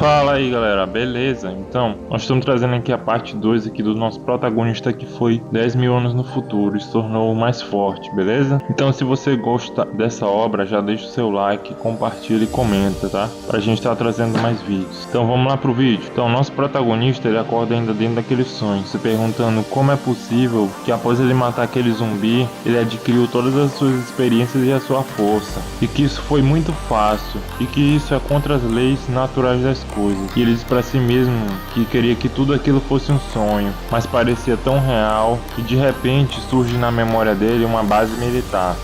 Fala aí galera, beleza? Então, nós estamos trazendo aqui a parte 2 aqui do nosso protagonista que foi 10 mil anos no futuro e se tornou mais forte, beleza? Então se você gosta dessa obra, já deixa o seu like, compartilha e comenta, tá? Pra gente estar trazendo mais vídeos. Então vamos lá pro vídeo. Então nosso protagonista, ele acorda ainda dentro daquele sonho, se perguntando como é possível que após ele matar aquele zumbi, ele adquiriu todas as suas experiências e a sua força. E que isso foi muito fácil, e que isso é contra as leis naturais das coisas. E ele diz para si mesmo que queria que tudo aquilo fosse um sonho, mas parecia tão real, e de repente surge na memória dele uma base militar.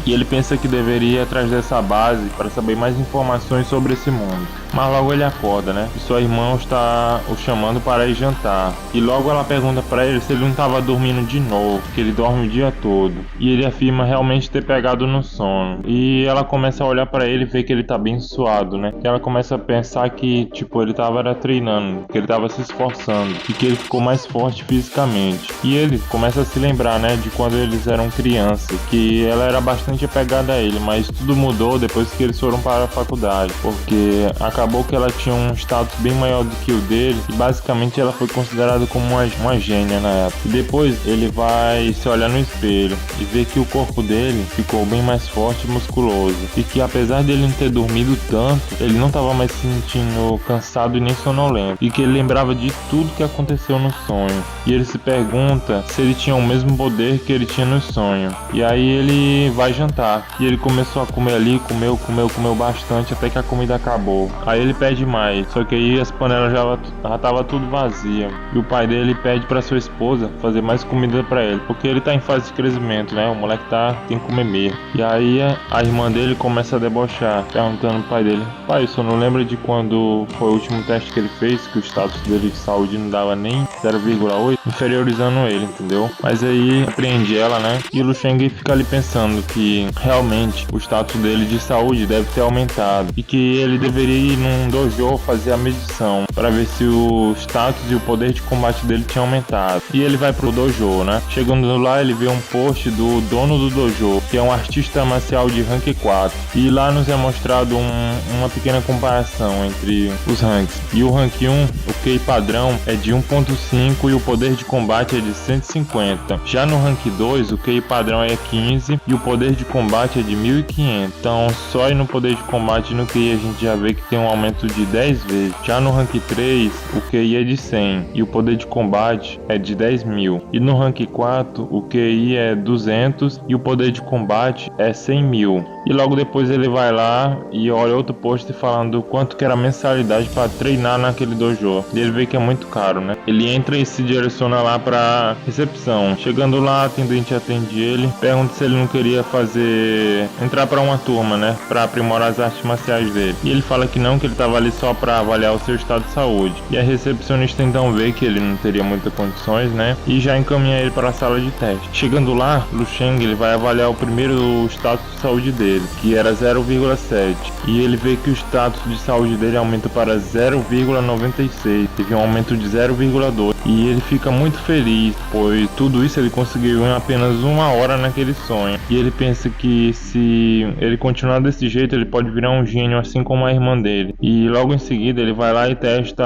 E ele pensa que deveria ir atrás dessa base para saber mais informações sobre esse mundo. Mas logo ele acorda, né? E sua irmã está o chamando para ir jantar. E logo ela pergunta para ele se ele não estava dormindo de novo, que ele dorme o dia todo. E ele afirma realmente ter pegado no sono. E ela começa a olhar para ele e vê que ele tá bem suado, né? E ela começa a pensar que, tipo, ele tava treinando, que ele tava se esforçando e que ele ficou mais forte fisicamente. E ele começa a se lembrar, né, de quando eles eram crianças, que ela era bastante apegada a ele, mas tudo mudou depois que eles foram para a faculdade, porque acabou que ela tinha um status bem maior do que o dele e basicamente ela foi considerada como uma gênia na época. E depois ele vai se olhar no espelho e ver que o corpo dele ficou bem mais forte e musculoso, e que apesar dele não ter dormido tanto, ele não estava mais se sentindo cansado e nem sonolento, e que ele lembrava de tudo que aconteceu no sonho. E ele se pergunta se ele tinha o mesmo poder que ele tinha no sonho. E aí ele vai jantar e ele começou a comer ali, comeu bastante até que a comida acabou. Aí ele pede mais, só que aí as panelas já tava tudo vazia. E o pai dele pede para sua esposa fazer mais comida para ele, porque ele tá em fase de crescimento, né? O moleque tem que comer mesmo. E aí a irmã dele começa a debochar, perguntando pro pai dele: pai, você não lembra de quando foi o último teste que ele fez, que o status dele de saúde não dava nem 0,8, inferiorizando ele, entendeu? Mas aí apreende ela, né? E o Lu Sheng fica ali pensando que realmente o status dele de saúde deve ter aumentado e que ele deveria ir num dojo fazer a medição para ver se o status e o poder de combate dele tinha aumentado. E ele vai pro dojo, né? Chegando lá, ele vê um post do dono do dojo, que é um artista marcial de rank 4, e lá nos é mostrado uma pequena comparação entre os ranks. E o rank 1, o Ki padrão é de 1.5 e o poder de combate é de 150. Já no rank 2, o Ki padrão é 15 e o poder de combate é de 1500. Então só aí no poder de combate e no QI a gente já vê que tem um aumento de 10 vezes. Já no rank 3, o QI é de 100 e o poder de combate é de 10.000. E no rank 4, o QI é 200 e o poder de combate é 100.000. E logo depois ele vai lá e olha outro post falando quanto que era a mensalidade para treinar naquele dojo. E ele vê que é muito caro, né? Ele entra e se direciona lá para recepção. Chegando lá, a atendente atende ele, pergunta se ele não queria entrar para uma turma, né, para aprimorar as artes marciais dele. E ele fala que não, que ele tava ali só para avaliar o seu estado de saúde. E a recepcionista então vê que ele não teria muitas condições, né, e já encaminha ele para a sala de teste. Chegando lá, Lu Sheng, ele vai avaliar o primeiro status de saúde dele, que era 0,7, e ele vê que o status de saúde dele aumenta para 0,96, teve um aumento de 0,2, e ele fica muito feliz, pois tudo isso ele conseguiu em apenas uma hora naquele sonho. E ele pensa que se ele continuar desse jeito, ele pode virar um gênio assim como a irmã dele. E logo em seguida ele vai lá e testa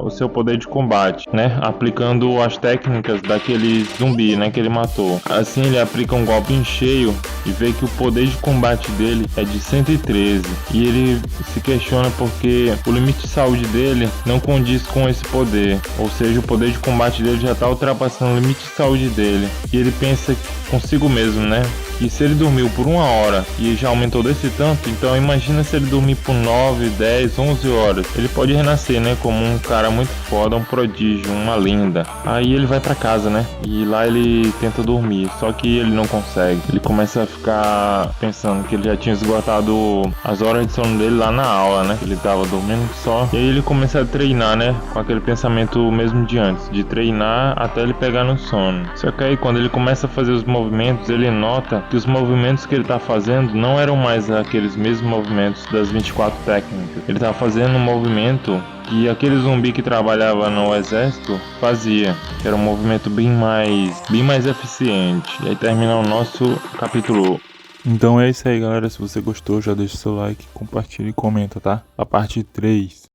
o seu poder de combate, né, aplicando as técnicas daquele zumbi, né, que ele matou. Assim ele aplica um golpe em cheio e vê que o poder de combate dele é de 113. E ele se questiona porque o limite de saúde dele não condiz com esse poder, ou seja, o poder de combate dele já está ultrapassando o limite de saúde dele. E ele pensa consigo mesmo, né, que se ele dormiu por uma hora e já aumentou desse tanto, então imagina se ele dormir por 9, 10, 11 horas. Ele pode renascer, né, como um cara muito foda, um prodígio, uma lenda. Aí ele vai pra casa, né, e lá ele tenta dormir, só que ele não consegue. Ele começa a ficar pensando que ele já tinha esgotado as horas de sono dele lá na aula, né, ele tava dormindo só. E aí ele começa a treinar, né, com aquele pensamento mesmo de antes, de treinar até ele pegar no sono. Só que aí quando ele começa a fazer os movimentos, ele nota que os movimentos que ele tá fazendo não eram mais aqueles mesmos movimentos das 24 técnicas. Ele tá fazendo um movimento que aquele zumbi que trabalhava no exército fazia, que era um movimento bem mais eficiente. E aí termina o nosso capítulo. Então é isso aí, galera. Se você gostou, já deixa seu like, compartilha e comenta, tá? A parte 3